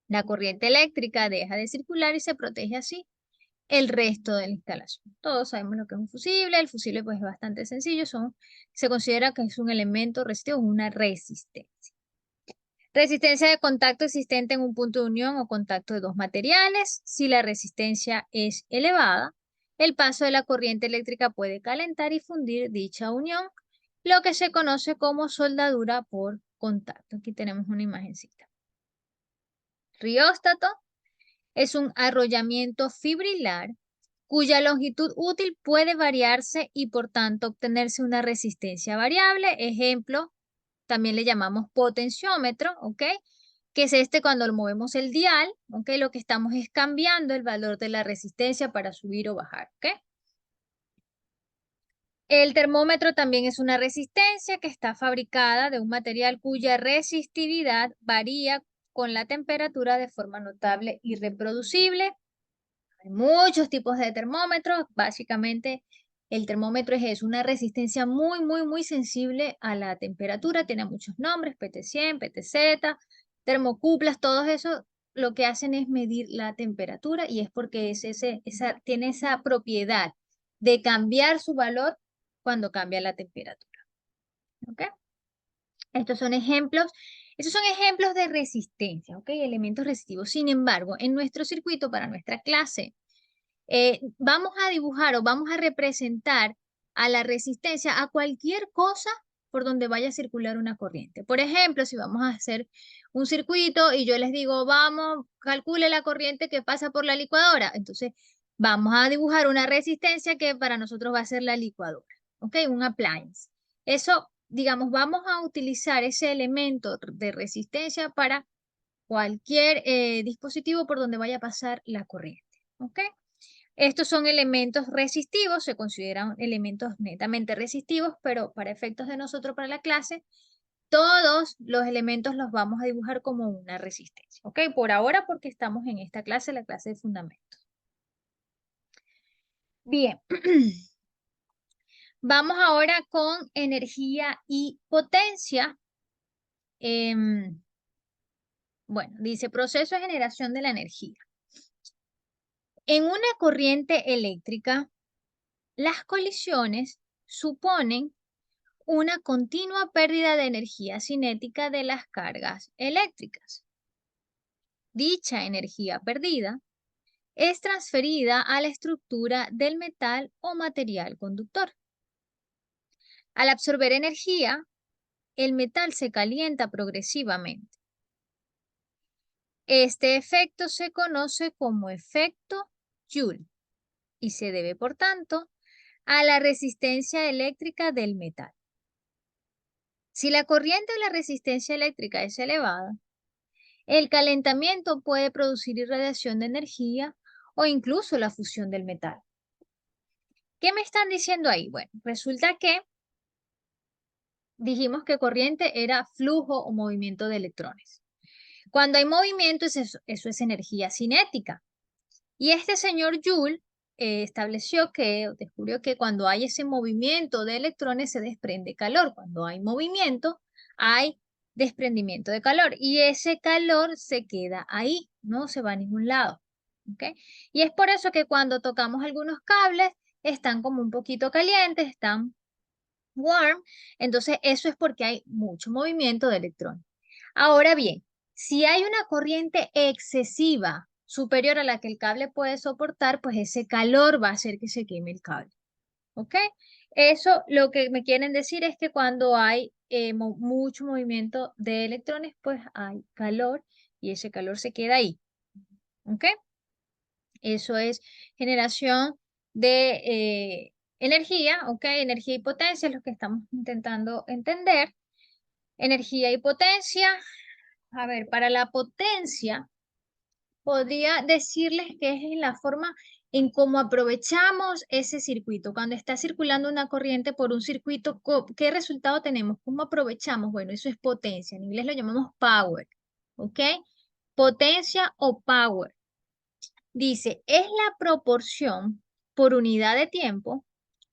La corriente eléctrica deja de circular y se protege así el resto de la instalación. Todos sabemos lo que es un fusible. El fusible pues es bastante sencillo. Se considera que es un elemento resistivo, una resistencia. Resistencia de contacto existente en un punto de unión o contacto de dos materiales. Si la resistencia es elevada, el paso de la corriente eléctrica puede calentar y fundir dicha unión, lo que se conoce como soldadura por contacto. Aquí tenemos una imagencita. Rióstato es un arrollamiento fibrilar cuya longitud útil puede variarse y por tanto obtenerse una resistencia variable. Ejemplo, también le llamamos potenciómetro, ¿ok? Que es cuando lo movemos el dial, ¿ok? Lo que estamos es cambiando el valor de la resistencia para subir o bajar, ¿ok? El termómetro también es una resistencia que está fabricada de un material cuya resistividad varía con la temperatura de forma notable y reproducible. Hay muchos tipos de termómetros. Básicamente, el termómetro es una resistencia muy sensible a la temperatura. Tiene muchos nombres, PT100, PTZ, termocuplas, todo eso lo que hacen es medir la temperatura y es porque tiene esa propiedad de cambiar su valor cuando cambia la temperatura. ¿Ok? Estos son ejemplos. Estos son ejemplos de resistencia, ¿ok? Elementos resistivos. Sin embargo, en nuestro circuito, para nuestra clase, vamos a dibujar o vamos a representar a la resistencia a cualquier cosa por donde vaya a circular una corriente. Por ejemplo, si vamos a hacer un circuito y yo les digo, vamos, calcule la corriente que pasa por la licuadora. Entonces, vamos a dibujar una resistencia que para nosotros va a ser la licuadora, ¿ok? Un appliance. Eso, digamos, vamos a utilizar ese elemento de resistencia para cualquier dispositivo por donde vaya a pasar la corriente, ¿ok? Estos son elementos resistivos, se consideran elementos netamente resistivos, pero para efectos de nosotros para la clase, todos los elementos los vamos a dibujar como una resistencia. ¿Ok? Por ahora porque estamos en esta clase, la clase de fundamentos. Bien. Vamos ahora con energía y potencia. Bueno, dice proceso de generación de la energía. En una corriente eléctrica, las colisiones suponen una continua pérdida de energía cinética de las cargas eléctricas. Dicha energía perdida es transferida a la estructura del metal o material conductor. Al absorber energía, el metal se calienta progresivamente. Este efecto se conoce como efecto Joule y se debe, por tanto, a la resistencia eléctrica del metal. Si la corriente o la resistencia eléctrica es elevada, el calentamiento puede producir irradiación de energía o incluso la fusión del metal. ¿Qué me están diciendo ahí? Bueno, resulta que dijimos que corriente era flujo o movimiento de electrones. Cuando hay movimiento, eso es energía cinética. Y este señor Joule descubrió que cuando hay ese movimiento de electrones se desprende calor. Cuando hay movimiento, hay desprendimiento de calor. Y ese calor se queda ahí, no se va a ningún lado. ¿Ok? Y es por eso que cuando tocamos algunos cables, están como un poquito calientes, están warm. Entonces, eso es porque hay mucho movimiento de electrones. Ahora bien, si hay una corriente excesiva superior a la que el cable puede soportar, pues ese calor va a hacer que se queme el cable. ¿Ok? Eso lo que me quieren decir es que cuando hay mucho movimiento de electrones, pues hay calor y ese calor se queda ahí. ¿Ok? Eso es generación de energía, ¿ok? Energía y potencia es lo que estamos intentando entender. Energía y potencia. A ver, para la potencia, podría decirles que es la forma en cómo aprovechamos ese circuito. Cuando está circulando una corriente por un circuito, ¿qué resultado tenemos? ¿Cómo aprovechamos? Bueno, eso es potencia. En inglés lo llamamos power, ¿ok? Potencia o power. Dice, es la proporción por unidad de tiempo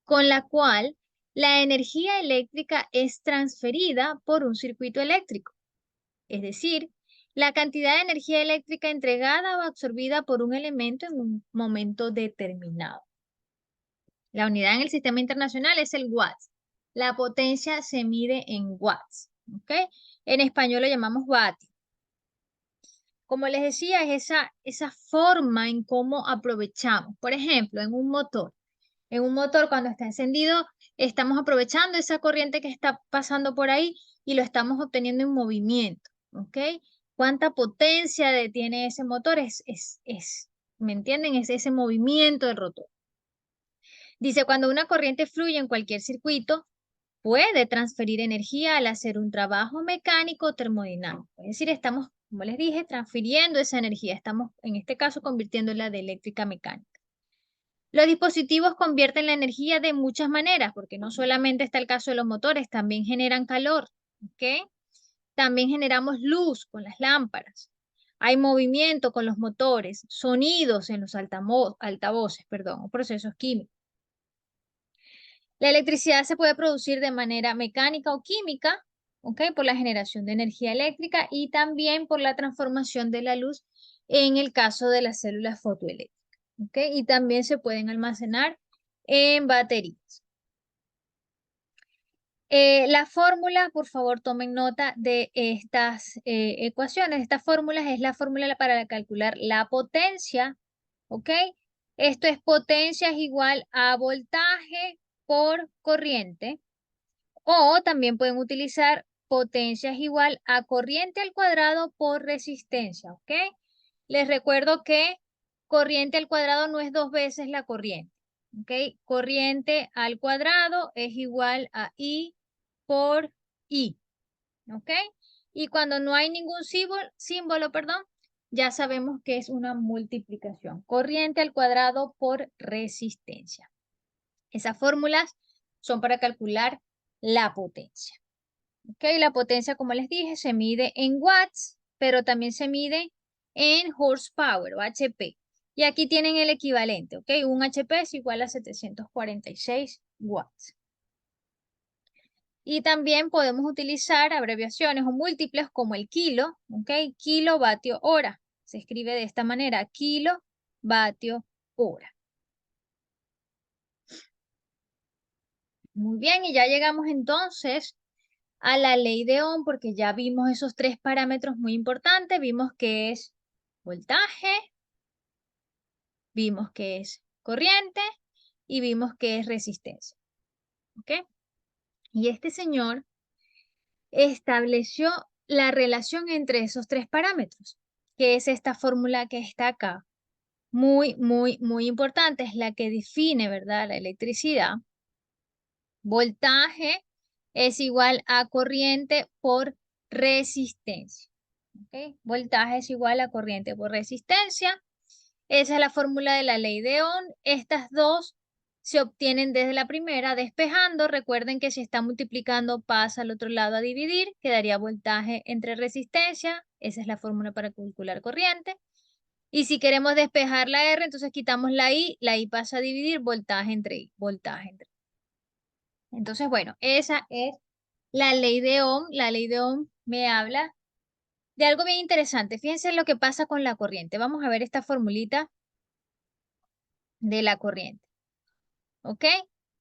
con la cual la energía eléctrica es transferida por un circuito eléctrico. Es decir, la cantidad de energía eléctrica entregada o absorbida por un elemento en un momento determinado. La unidad en el sistema internacional es el watts. La potencia se mide en watts. ¿Ok? En español lo llamamos vatio. Como les decía, es esa forma en cómo aprovechamos. Por ejemplo, en un motor. En un motor, cuando está encendido, estamos aprovechando esa corriente que está pasando por ahí y lo estamos obteniendo en movimiento. ¿Ok? ¿Cuánta potencia tiene ese motor? ¿Me entienden? Es ese movimiento del rotor. Dice, cuando una corriente fluye en cualquier circuito, puede transferir energía al hacer un trabajo mecánico o termodinámico. Es decir, estamos, como les dije, transfiriendo esa energía. Estamos, en este caso, convirtiéndola de eléctrica a mecánica. Los dispositivos convierten la energía de muchas maneras, porque no solamente está el caso de los motores, también generan calor, ¿ok? También generamos luz con las lámparas. Hay movimiento con los motores, sonidos en los altavoces, o procesos químicos. La electricidad se puede producir de manera mecánica o química, ¿ok? Por la generación de energía eléctrica y también por la transformación de la luz en el caso de las células fotoeléctricas, ¿ok? Y también se pueden almacenar en baterías. La fórmula, por favor, tomen nota de estas ecuaciones. Estas fórmulas es la fórmula para calcular la potencia, ¿ok? Esto es potencia es igual a voltaje por corriente. O también pueden utilizar potencia es igual a corriente al cuadrado por resistencia, ¿ok? Les recuerdo que corriente al cuadrado no es dos veces la corriente, ¿ok? Corriente al cuadrado es igual a I por I, ¿ok? Y cuando no hay ningún símbolo, ya sabemos que es una multiplicación. Corriente al cuadrado por resistencia. Esas fórmulas son para calcular la potencia. ¿Ok? La potencia, como les dije, se mide en watts, pero también se mide en horsepower o HP. Y aquí tienen el equivalente, ¿ok? Un HP es igual a 746 watts. Y también podemos utilizar abreviaciones o múltiples como el kilo, ¿ok? Kilovatio hora. Se escribe de esta manera, kilovatio hora. Muy bien, y ya llegamos entonces a la ley de Ohm porque ya vimos esos tres parámetros muy importantes. Vimos que es voltaje, vimos que es corriente y vimos que es resistencia. ¿Ok? Y este señor estableció la relación entre esos tres parámetros, que es esta fórmula que está acá. Muy, muy, muy importante, es la que define, ¿verdad?, la electricidad. Voltaje es igual a corriente por resistencia. ¿Ok? Voltaje es igual a corriente por resistencia. Esa es la fórmula de la ley de Ohm. Estas dos se obtienen desde la primera despejando. Recuerden que si está multiplicando pasa al otro lado a dividir. Quedaría voltaje entre resistencia. Esa es la fórmula para calcular corriente. Y si queremos despejar la R, entonces quitamos la I pasa a dividir voltaje entre I, voltaje entre I. Entonces, bueno, esa es la ley de Ohm. La ley de Ohm me habla de algo bien interesante. Fíjense lo que pasa con la corriente. Vamos a ver esta formulita de la corriente. ¿Ok?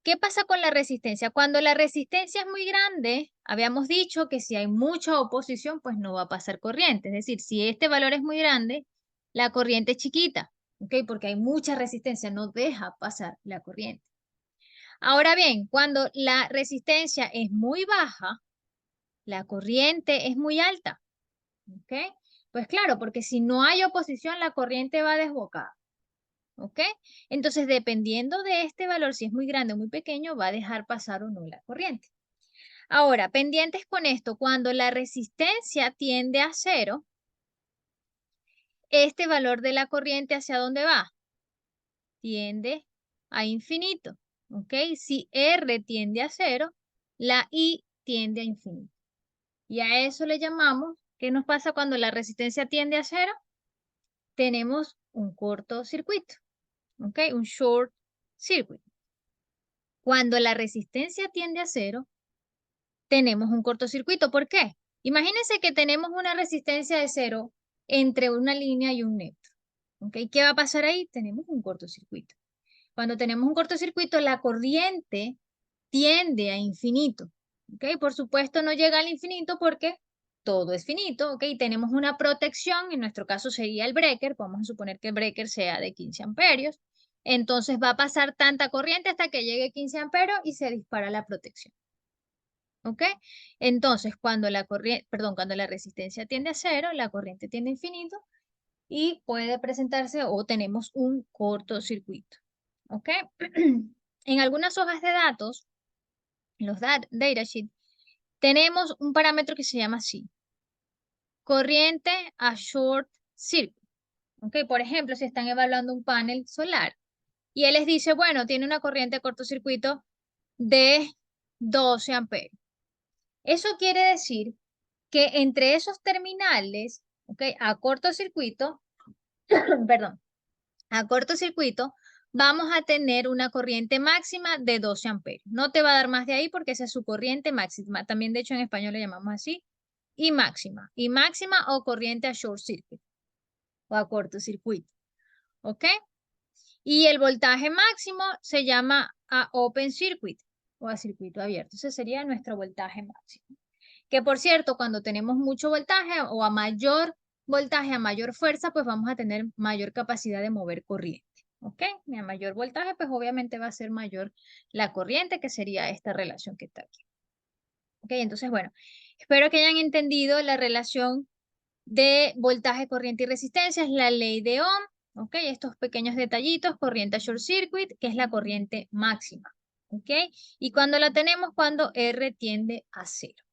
¿Qué pasa con la resistencia? Cuando la resistencia es muy grande, habíamos dicho que si hay mucha oposición, pues no va a pasar corriente. Es decir, si este valor es muy grande, la corriente es chiquita. ¿Ok? Porque hay mucha resistencia, no deja pasar la corriente. Ahora bien, cuando la resistencia es muy baja, la corriente es muy alta. ¿Ok? Pues claro, porque si no hay oposición, la corriente va desbocada. ¿Ok? Entonces, dependiendo de este valor, si es muy grande o muy pequeño, va a dejar pasar o no la corriente. Ahora, pendientes con esto, cuando la resistencia tiende a cero, este valor de la corriente, ¿hacia dónde va? Tiende a infinito. ¿Ok? Si R tiende a cero, la I tiende a infinito. Y a eso le llamamos, ¿qué nos pasa cuando la resistencia tiende a cero? Tenemos un cortocircuito. ¿Ok? Un short circuit. Cuando la resistencia tiende a cero, tenemos un cortocircuito. ¿Por qué? Imagínense que tenemos una resistencia de cero entre una línea y un neutro. ¿Ok? ¿Qué va a pasar ahí? Tenemos un cortocircuito. Cuando tenemos un cortocircuito, la corriente tiende a infinito. ¿Ok? Por supuesto, no llega al infinito porque todo es finito. ¿Ok? Tenemos una protección, en nuestro caso sería el breaker. Vamos a suponer que el breaker sea de 15 amperios. Entonces va a pasar tanta corriente hasta que llegue 15 amperios y se dispara la protección. ¿Ok? Entonces, cuando la corriente, perdón, cuando la resistencia tiende a cero, la corriente tiende a infinito y puede presentarse o tenemos un cortocircuito. ¿Ok? En algunas hojas de datos, los datasheet, tenemos un parámetro que se llama así, corriente a short circuit. ¿Ok? Por ejemplo, si están evaluando un panel solar y él les dice, bueno, tiene una corriente de cortocircuito de 12 amperios. Eso quiere decir que entre esos terminales, ¿ok? A cortocircuito, perdón, a cortocircuito, vamos a tener una corriente máxima de 12 amperios. No te va a dar más de ahí porque esa es su corriente máxima. También, de hecho, en español le llamamos así. Y máxima. Y máxima o corriente a short circuit o a cortocircuito. ¿Ok? Y el voltaje máximo se llama a open circuit o a circuito abierto. Ese sería nuestro voltaje máximo. Que por cierto, cuando tenemos mucho voltaje o a mayor voltaje, a mayor fuerza, pues vamos a tener mayor capacidad de mover corriente. ¿Ok? Y a mayor voltaje, pues obviamente va a ser mayor la corriente, que sería esta relación que está aquí. ¿Ok? Entonces, bueno, espero que hayan entendido la relación de voltaje, corriente y resistencia. Es la ley de Ohm. ¿Ok? Estos pequeños detallitos, corriente a short circuit, que es la corriente máxima. ¿Ok? Y cuando la tenemos, cuando R tiende a cero.